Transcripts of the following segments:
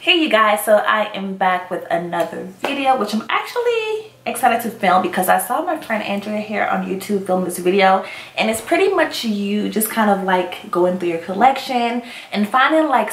Hey you guys, so I am back with another video, which I'm actually excited to film because I saw my friend Andrea here on YouTube film this video, and it's pretty much you just kind of like going through your collection and finding like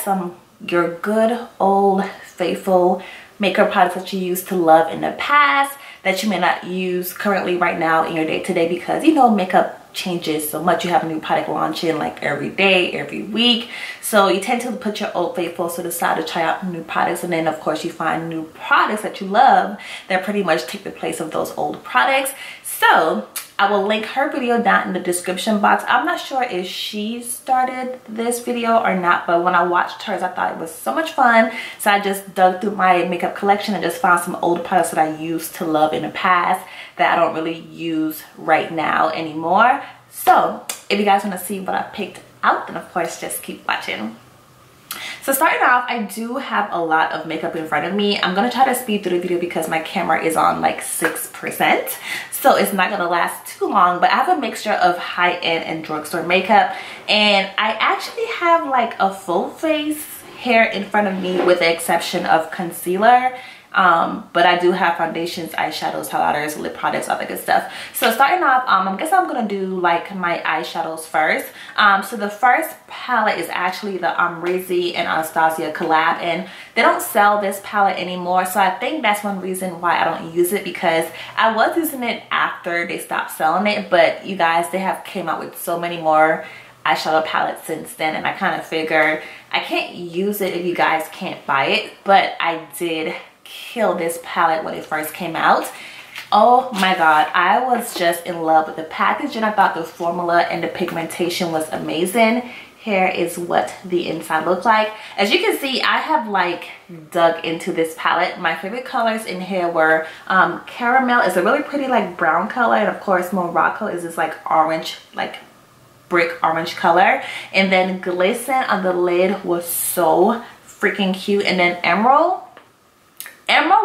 your good old faithful makeup products that you used to love in the past that you may not use currently right now in your day-to-day, because you know makeup changes so much. You have a new product launching like every day, every week, so you tend to put your old faithfuls to the side to try out new products, and then of course you find new products that you love that pretty much take the place of those old products. So I will link her video down in the description box. I'm not sure if she started this video or not, but when I watched hers I thought it was so much fun, so I just dug through my makeup collection and just found some old products that I used to love in the past that I don't really use right now anymore. So if you guys want to see what I picked out, then of course just keep watching. So starting off, I do have a lot of makeup in front of me. I'm going to try to speed through the video because my camera is on like 6%. So it's not going to last too long, but I have a mixture of high-end and drugstore makeup. And I actually have like a full face hair in front of me with the exception of concealer. But I do have foundations, eyeshadows, highlighters, lip products, all that good stuff. So starting off, I guess I'm gonna do like my eyeshadows first. So the first palette is actually the Rizzi and Anastasia collab, and they don't sell this palette anymore, so I think that's one reason why I don't use it, because I was using it after they stopped selling it. But you guys, they have came out with so many more eyeshadow palettes since then, and I kind of figured I can't use it if you guys can't buy it. But I did kill this palette when it first came out. Oh my god, I was just in love with the packaging. I thought the formula and the pigmentation was amazing. Here is what the inside looked like. As you can see, I have like dug into this palette. My favorite colors in here were caramel is a really pretty like brown color, and of course Morocco is this like orange, like brick orange color, and then glisten on the lid was so freaking cute, and then emerald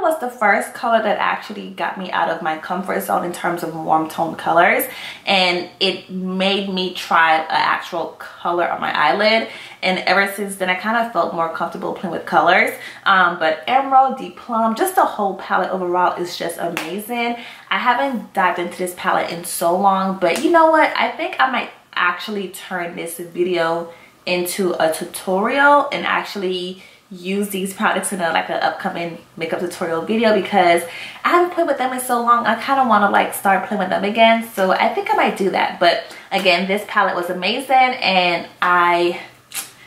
was the first color that actually got me out of my comfort zone in terms of warm tone colors, and it made me try an actual color on my eyelid, and ever since then I kind of felt more comfortable playing with colors. But emerald, deep plum, just the whole palette overall is just amazing. I haven't dived into this palette in so long, but you know what, I think I might actually turn this video into a tutorial and actually use these products in like an upcoming makeup tutorial video, because I haven't played with them in so long. I kind of want to like start playing with them again, so I think I might do that. But again, this palette was amazing, and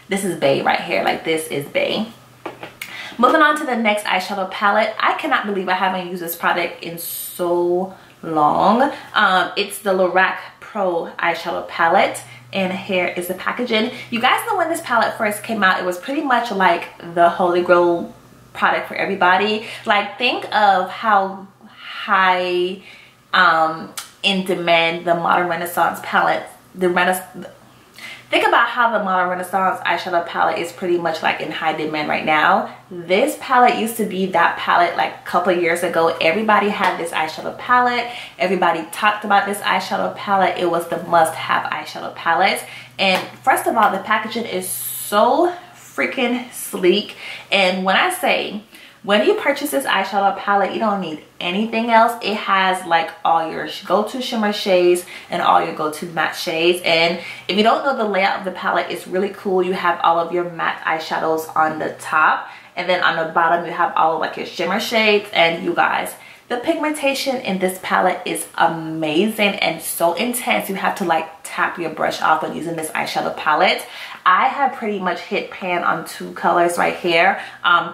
this is bae right here. Like, this is bae. Moving on to the next eyeshadow palette. I cannot believe I haven't used this product in so long. It's the Lorac Pro eyeshadow palette, and here is the packaging. You guys know when this palette first came out, it was pretty much like the holy grail product for everybody. Like, think of how high in demand the modern renaissance palette, think about how the modern renaissance eyeshadow palette is pretty much like in high demand right now. This palette used to be that palette like a couple of years ago. Everybody had this eyeshadow palette. Everybody talked about this eyeshadow palette. It was the must-have eyeshadow palette. And first of all, the packaging is so freaking sleek. And when I say, when you purchase this eyeshadow palette, you don't need anything else. It has like all your go-to shimmer shades and all your go-to matte shades. And if you don't know the layout of the palette, it's really cool. You have all of your matte eyeshadows on the top, and then on the bottom you have all of like your shimmer shades. And you guys, the pigmentation in this palette is amazing and so intense. You have to like tap your brush off when using this eyeshadow palette. I have pretty much hit pan on two colors right here,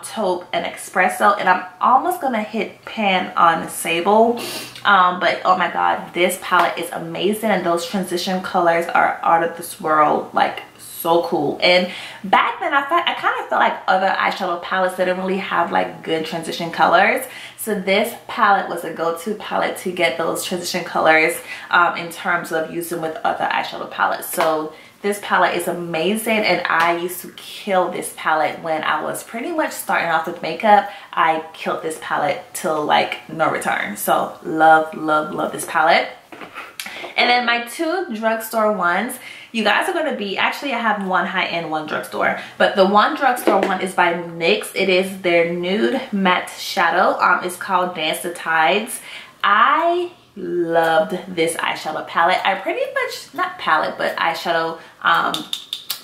taupe and espresso, and I'm almost gonna hit pan on sable. But oh my god, this palette is amazing, and those transition colors are out of this world, like so cool. And back then I kind of felt like other eyeshadow palettes didn't really have like good transition colors, so this palette was a go-to palette to get those transition colors in terms of using with other eyeshadow palettes. So this palette is amazing, and I used to kill this palette when I was pretty much starting off with makeup. I killed this palette till like no return. So love, love, love this palette. And And then my two drugstore ones, you guys are going to be, actually I have one high-end, one drugstore, but the one drugstore one is by NYX. It is their nude matte shadow. It's called Dance the Tides. I loved this eyeshadow palette. I pretty much, not palette, but eyeshadow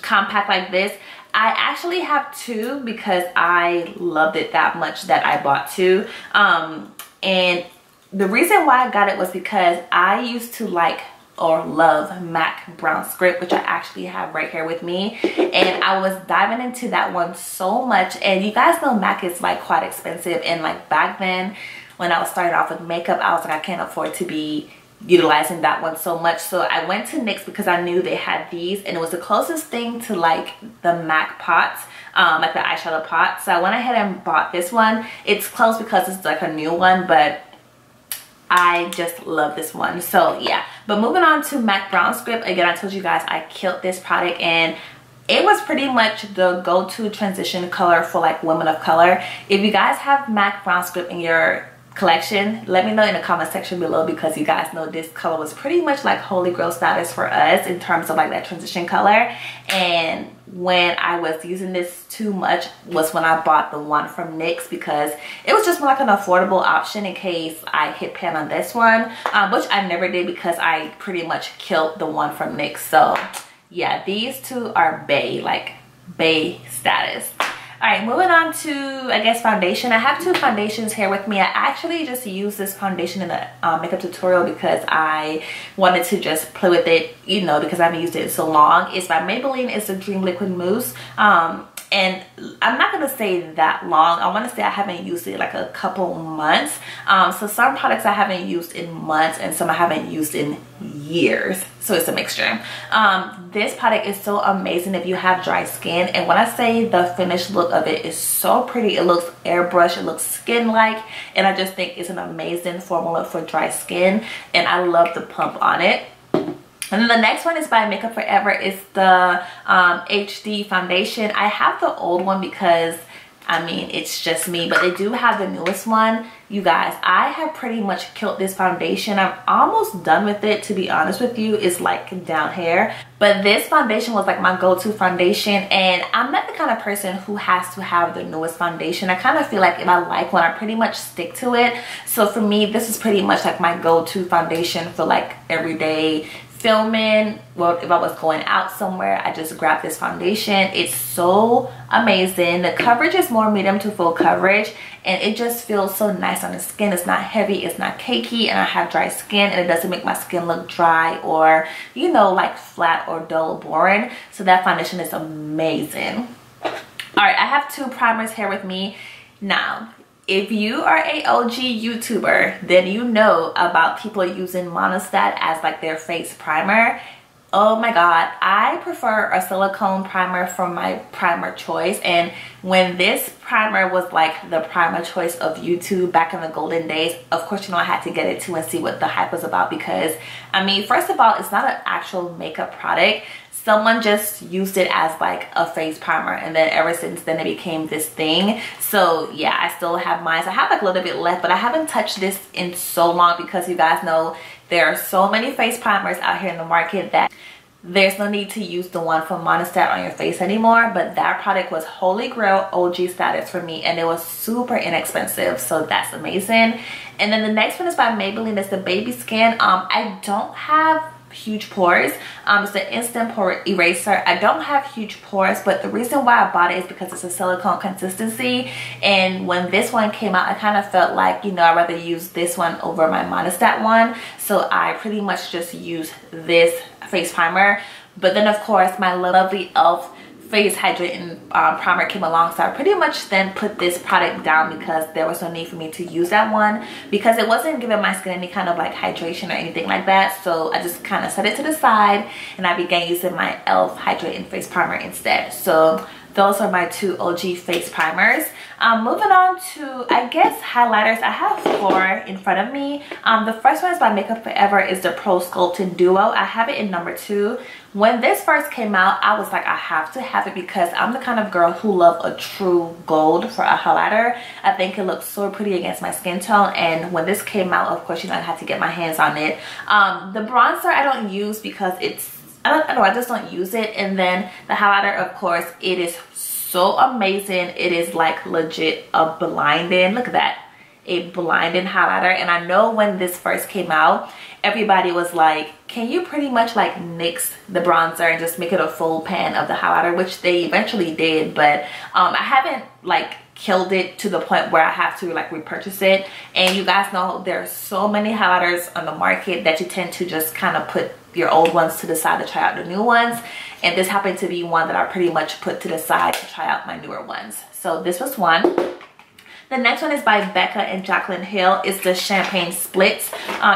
compact like this. I actually have two because I loved it that much that I bought two. And the reason why I got it was because I used to like or love MAC brown script, which I actually have right here with me, and I was diving into that one so much. And you guys know MAC is like quite expensive, and like back then when I was starting off with makeup, I was like, I can't afford to be utilizing that one so much. So I went to NYX because I knew they had these, and it was the closest thing to like the MAC pots, like the eyeshadow pot. So I went ahead and bought this one. It's close because it's like a new one, but I just love this one. So yeah, but moving on to MAC brown script. Again, I told you guys I killed this product, and it was pretty much the go-to transition color for like women of color. If you guys have MAC brown script in your collection, let me know in the comment section below, because you guys know this color was pretty much like holy grail status for us in terms of like that transition color. And when I was using this too much was when I bought the one from NYX, because it was just more like an affordable option in case I hit pan on this one, which I never did because I pretty much killed the one from NYX. So yeah, these two are bae, like bae status. All right, moving on to, I guess, foundation. I have two foundations here with me. I actually just used this foundation in a makeup tutorial because I wanted to just play with it, you know, because I haven't used it in so long. It's by Maybelline. It's a Dream Liquid Mousse. And I'm not going to say that long. I want to say I haven't used it like a couple months. So some products I haven't used in months, and some I haven't used in years. So it's a mixture. This product is so amazing if you have dry skin. And when I say the finished look of it is so pretty, it looks airbrush, it looks skin-like. And I just think it's an amazing formula for dry skin. And I love the pump on it. And then the next one is by Makeup Forever. It's the HD foundation. I have the old one because, I mean, it's just me, but they do have the newest one. You guys, I have pretty much killed this foundation. I'm almost done with it, to be honest with you. It's like down here. But this foundation was like my go-to foundation, and I'm not the kind of person who has to have the newest foundation. I kind of feel like if I like one, I pretty much stick to it. So for me, this is pretty much like my go-to foundation for like everyday filming. Well, if I was going out somewhere, I just grabbed this foundation. It's so amazing. The coverage is more medium to full coverage, and it just feels so nice on the skin. It's not heavy, it's not cakey, and I have dry skin, and it doesn't make my skin look dry or, you know, like flat or dull or boring. So that foundation is amazing. All right, I have two primers here with me. Now, if you are a OG YouTuber, then you know about people using Monostat as like their face primer. Oh my god, I prefer a silicone primer for my primer choice. And when this primer was like the primer choice of YouTube back in the golden days, of course, you know, I had to get it too and see what the hype was about, because I mean, first of all, it's not an actual makeup product. Someone just used it as like a face primer, and then ever since then it became this thing. So yeah, I still have mine. So I have like a little bit left, but I haven't touched this in so long because you guys know there are so many face primers out here in the market that there's no need to use the one from Monostat on your face anymore. But that product was holy grail OG status for me, and it was super inexpensive, so that's amazing. And then the next one is by Maybelline. It's the Baby Skin. I don't have huge pores. It's an instant pore eraser. I don't have huge pores, but the reason why I bought it is because it's a silicone consistency. And when this one came out, I kind of felt like, you know, I'd rather use this one over my Monostat one. So I pretty much just use this face primer. But then of course my lovely e.l.f. face hydrating primer came along, so I pretty much then put this product down because there was no need for me to use that one, because it wasn't giving my skin any kind of like hydration or anything like that. So I just kind of set it to the side, and I began using my e.l.f. hydrating face primer instead. So those are my two OG face primers. Moving on to, I guess, highlighters. I have 4 in front of me. The first one is by Makeup Forever, is the Pro Sculpting Duo. I have it in number 2. When this first came out, I was like, I have to have it because I'm the kind of girl who love a true gold for a highlighter. I think it looks so pretty against my skin tone, and when this came out, of course, you know, I had to get my hands on it. The bronzer I don't use because it's, I don't know, I just don't use it. And then the highlighter, of course, it is so amazing. It is like legit a blinding, look at that, a blinding highlighter. And I know when this first came out, everybody was like, can you pretty much like NYX the bronzer and just make it a full pan of the highlighter, which they eventually did, but I haven't like killed it to the point where I have to like repurchase it. And you guys know there's so many highlighters on the market that you tend to just kind of put your old ones to the side to try out the new ones, and this happened to be one that I pretty much put to the side to try out my newer ones. So this was one. The next one is by Becca and Jaclyn Hill. It's the Champagne Splits.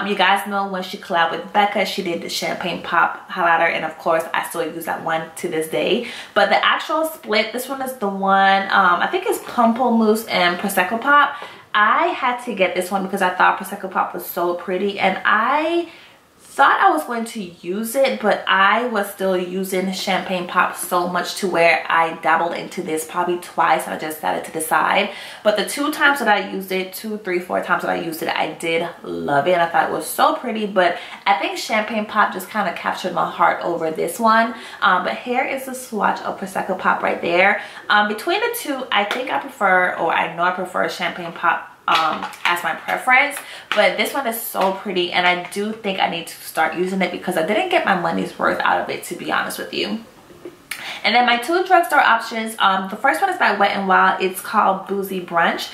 You guys know when she collabed with Becca, she did the Champagne Pop highlighter, and of course I still use that one to this day. But the actual split, this one is the one, I think it's Pamplemousse and Prosecco Pop. I had to get this one because I thought Prosecco Pop was so pretty, and I thought I was going to use it, but I was still using Champagne Pop so much to where I dabbled into this probably twice and I just set it to the side. But the 2 times that I used it, 2, 3, 4 times that I used it, I did love it and I thought it was so pretty. But I think Champagne Pop just kind of captured my heart over this one. But here is the swatch of Prosecco Pop right there. Between the 2, I think I prefer, or I know I prefer Champagne Pop as my preference, but this one is so pretty and I do think I need to start using it because I didn't get my money's worth out of it, to be honest with you. And then my 2 drugstore options, the first one is by Wet n Wild. It's called Boozy Brunch.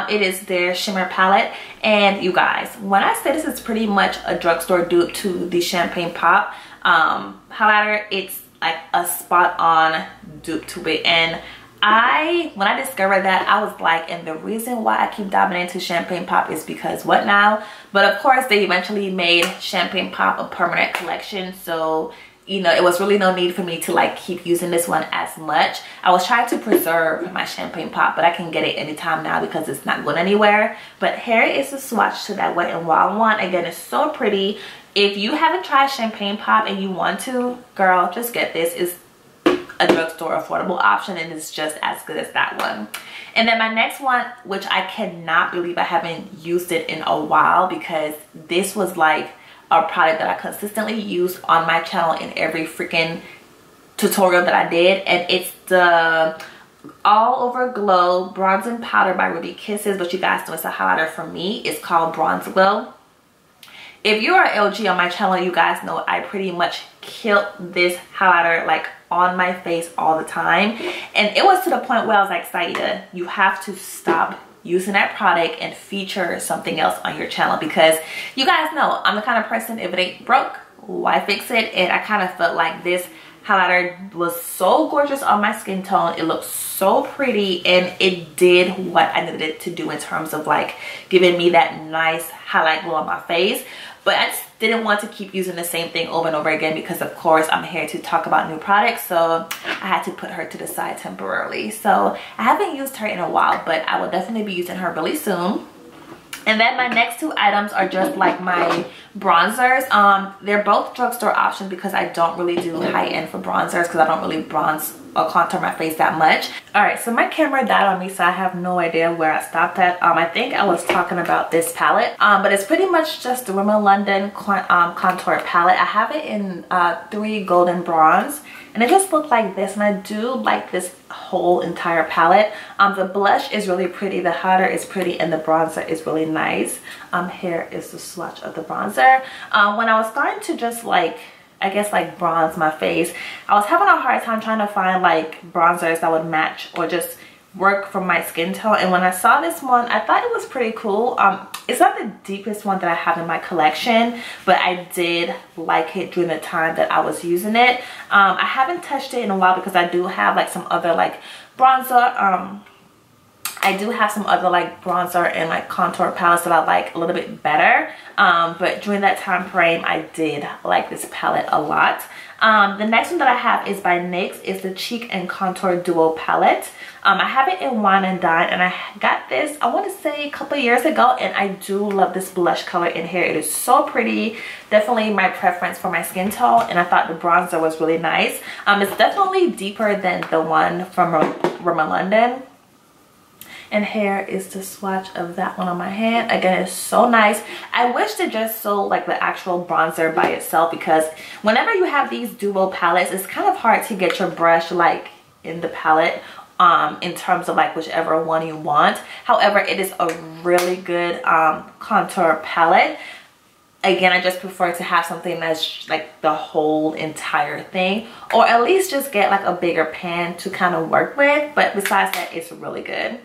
It is their shimmer palette, and you guys, when I say this is pretty much a drugstore dupe to the Champagne Pop highlighter, it's like a spot on dupe to it. And when I discovered that, I was like, and the reason why I keep diving into Champagne Pop is because what now? But of course they eventually made Champagne Pop a permanent collection, so you know, it was really no need for me to like keep using this one as much. I was trying to preserve my Champagne Pop, but I can get it anytime now because it's not going anywhere. But here is the swatch to that Wet n Wild one. Again, it's so pretty. If you haven't tried Champagne Pop and you want to, girl, just get this. It's a drugstore affordable option and it's just as good as that one. And then my next one, which I cannot believe I haven't used it in a while, because this was like a product that I consistently use on my channel in every freaking tutorial that I did, and it's the All Over Glow Bronzing Powder by Ruby Kisses, but you guys know it's a highlighter for me. It's called Bronze Glow. If you are LG on my channel, you guys know I pretty much killed this highlighter like on my face all the time, and it was to the point where I was like, Saida, you have to stop using that product and feature something else on your channel, because you guys know I'm the kind of person, if it ain't broke, why fix it? And I kind of felt like this highlighter was so gorgeous on my skin tone. It looked so pretty and it did what I needed it to do in terms of like giving me that nice highlight glow on my face. But I just didn't want to keep using the same thing over and over again, because of course I'm here to talk about new products, so I had to put her to the side temporarily. So I haven't used her in a while, but I will definitely be using her really soon. And then my next 2 items are just like my bronzers. They're both drugstore options because I don't really do high-end for bronzers, because I don't really bronze or contour my face that much. All right, so my camera died on me, so I have no idea where I stopped at. I think I was talking about this palette, but it's pretty much just the Rimmel London contour palette. I have it in 3 golden bronze, and it just looked like this, and I do like this whole entire palette. The blush is really pretty, the highlighter is pretty, and the bronzer is really nice. Here is the swatch of the bronzer. When I was starting to just like, I guess like bronze my face, I was having a hard time trying to find like bronzers that would match or just work for my skin tone. And when I saw this one, I thought it was pretty cool. It's not the deepest one that I have in my collection, but I did like it during the time that I was using it. I haven't touched it in a while because I do have like some other like bronzer. I I do have some other like bronzer and like contour palettes that I like a little bit better, but during that time frame I did like this palette a lot. The next one that I have is by NYX. It's the Cheek and Contour Duo palette. I have it in Wine and Dine, and I got this, I want to say a couple years ago, and I do love this blush color in here. It is so pretty. Definitely my preference for my skin tone, and I thought the bronzer was really nice. It's definitely deeper than the one from Rimmel London. And here is the swatch of that one on my hand. Again, it's so nice. I wish they just sold like the actual bronzer by itself, because whenever you have these duo palettes, it's kind of hard to get your brush like in the palette in terms of like whichever one you want. However, it is a really good contour palette. Again, I just prefer to have something that's like the whole entire thing, or at least just get like a bigger pan to kind of work with. But besides that, it's really good.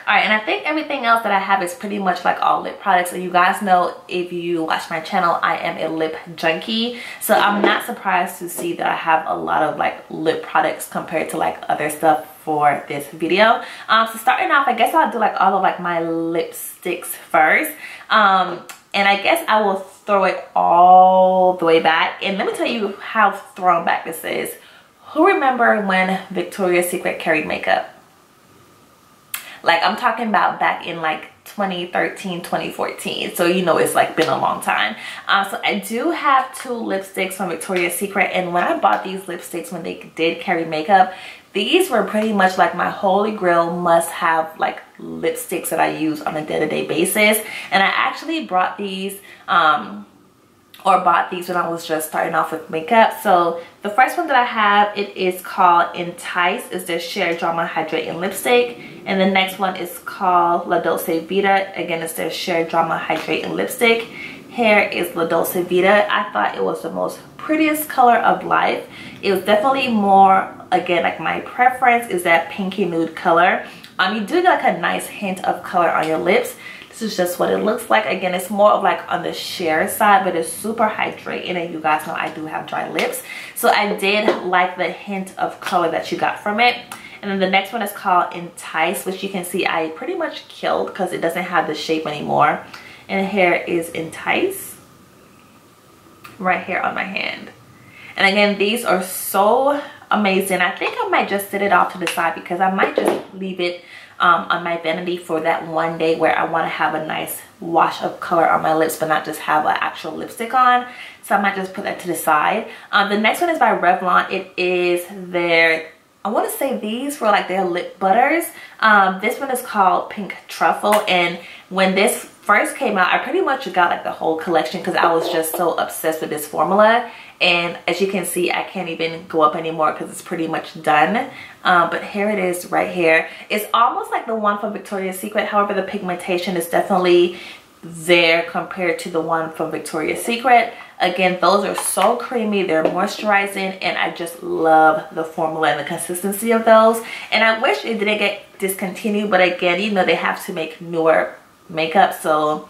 All right, and I think everything else that I have is pretty much like all lip products. So you guys know, if you watch my channel, I am a lip junkie. So I'm not surprised to see that I have a lot of like lip products compared to like other stuff for this video. So starting off, I guess I'll do like all of like my lipsticks first. And I guess I will throw it all the way back. And let me tell you how thrown back this is. Who remember when Victoria's Secret carried makeup? Like, I'm talking about back in like 2013, 2014. So you know it's like been a long time. So I do have two lipsticks from Victoria's Secret, and when I bought these lipsticks when they did carry makeup, these were pretty much like my holy grail must have like lipsticks that I use on a day-to-day basis. And I actually brought these bought these when I was just starting off with makeup. So the first one that I have, it is called Entice. It's their Sheer Drama Hydrating Lipstick. And the next one is called La Dolce Vita. Again, it's their Sheer Drama Hydrating Lipstick. Here is La Dolce Vita. I thought it was the most prettiest color of life. It was definitely more, again, like my preference is that pinky nude color. You do get like a nice hint of color on your lips. This is just what it looks like. Again, it's more of like on the sheer side, but it's super hydrating, and you guys know I do have dry lips, so I did like the hint of color that you got from it. And then the next one is called Entice, which you can see I pretty much killed because it doesn't have the shape anymore. And here is Entice right here on my hand. And again, these are so amazing. I think I might just sit it off to the side, because I might just leave it on my vanity for that one day where I want to have a nice wash of color on my lips but not just have an actual lipstick on. So I might just put that to the side. The next one is by Revlon. It is their, I want to say these were like their lip butters. This one is called Pink Truffle, and when this first came out, I pretty much got like the whole collection because I was just so obsessed with this formula. And as you can see, I can't even go up anymore because it's pretty much done. But here it is right here. It's almost like the one from Victoria's Secret. However, the pigmentation is definitely there compared to the one from Victoria's Secret. Again, those are so creamy. They're moisturizing, and I just love the formula and the consistency of those. And I wish it didn't get discontinued, but again, you know, they have to make newer makeup, so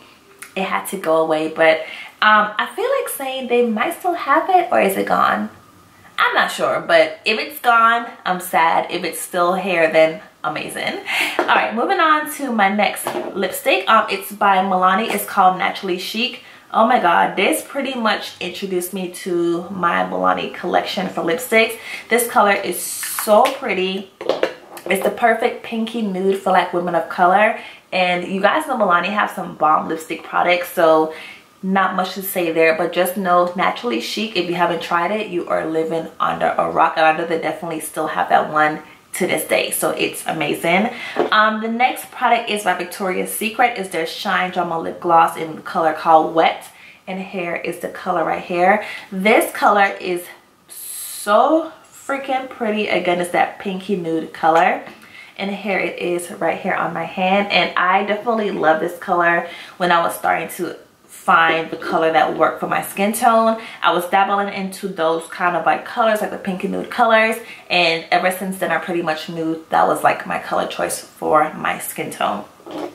it had to go away. But I feel like saying they might still have it, or is it gone? I'm not sure, but if it's gone, I'm sad. If it's still here, then amazing. All right, moving on to my next lipstick. It's by Milani. It's called Naturally Chic. Oh my god, this pretty much introduced me to my Milani collection for lipsticks. This color is so pretty. It's the perfect pinky nude for like women of color. And you guys know Milani have some bomb lipstick products, so not much to say there, but just know Naturally Chic, if you haven't tried it, you are living under a rock. And I know they definitely still have that one to this day, so it's amazing. The next product is by Victoria's Secret. It's their Shine Drama Lip Gloss in the color called Wet, and here is the color right here. This color is so freaking pretty. Again, it's that pinky nude color, and here it is right here on my hand. And I definitely love this color. When I was starting to find the color that worked for my skin tone, I was dabbling into those kind of like colors, like the pinky nude colors, and ever since then I pretty much knew that was like my color choice for my skin tone. All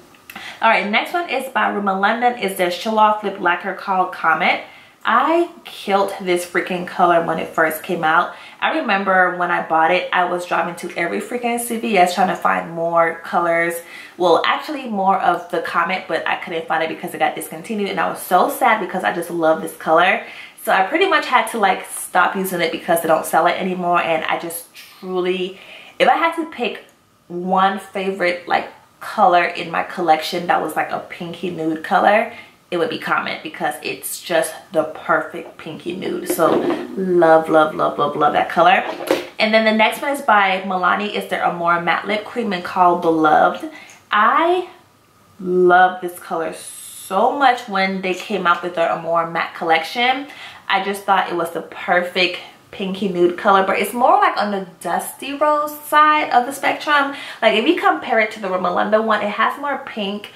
right, next one is by Rimmel London. It's their Show Off Lip Lacquer called Comet. I killed this freaking color when it first came out. I remember when I bought it, I was driving to every freaking CVS trying to find more colors. Well, actually more of the Comet, but I couldn't find it because it got discontinued, and I was so sad because I just love this color. So I pretty much had to like stop using it because they don't sell it anymore. And I just truly, if I had to pick one favorite like color in my collection that was like a pinky nude color, it would be Comet, because it's just the perfect pinky nude. So love, love, love, love, love that color. And then the next one is by Milani. It's their Amore Matte Lip Cream and called Beloved. I love this color so much. When they came out with their Amore Matte collection, I just thought it was the perfect pinky nude color, but it's more like on the dusty rose side of the spectrum. Like if you compare it to the Rimmel London one, it has more pink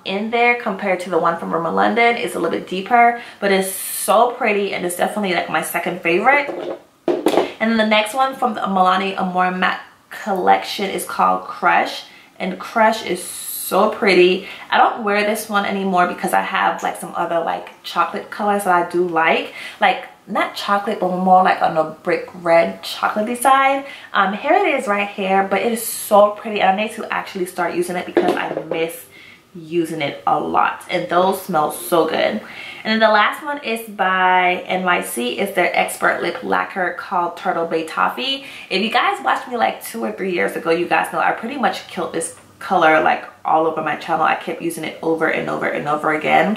in there compared to the one from Rimmel London. It's a little bit deeper, but it's so pretty, and it's definitely like my second favorite. And then the next one from the Milani Amore Matte collection is called Crush, and Crush is so pretty. I don't wear this one anymore because I have like some other like chocolate colors that I do like not chocolate, but more like on the brick red chocolatey side. Here it is right here, but it is so pretty, and I need to actually start using it because I miss using it a lot, and those smell so good. And then the last one is by NYC. It's their Expert Lip Lacquer called Turtle Bay Toffee. If you guys watched me like 2 or 3 years ago, you guys know I pretty much killed this color like all over my channel. I kept using it over and over and over again.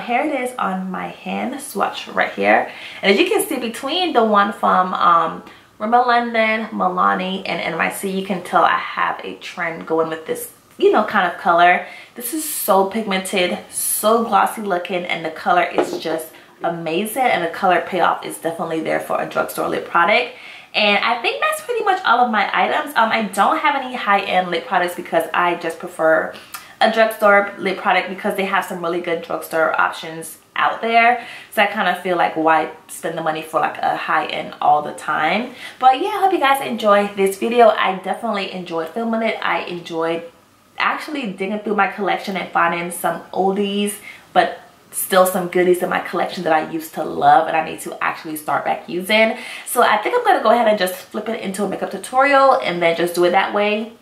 Here it is on my hand swatch right here, and as you can see, between the one from Rimmel London, Milani, and NYC, you can tell I have a trend going with this, you know, kind of color. This is so pigmented, so glossy looking, and the color is just amazing, and the color payoff is definitely there for a drugstore lip product. And I think that's pretty much all of my items. I don't have any high-end lip products because I just prefer a drugstore lip product because they have some really good drugstore options out there. So I kind of feel like, why spend the money for like a high-end all the time? But yeah, I hope you guys enjoyed this video. I definitely enjoyed filming it. I enjoyed actually digging through my collection and finding some oldies, but still some goodies in my collection that I used to love and I need to actually start back using. So I think I'm going to go ahead and just flip it into a makeup tutorial and then just do it that way,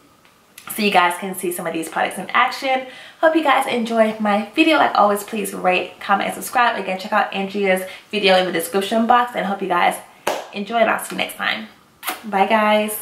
so you guys can see some of these products in action. Hope you guys enjoyed my video. Like always, please rate, comment, and subscribe. Again, check out Andrea's video in the description box, and hope you guys enjoy, and I'll see you next time. Bye guys.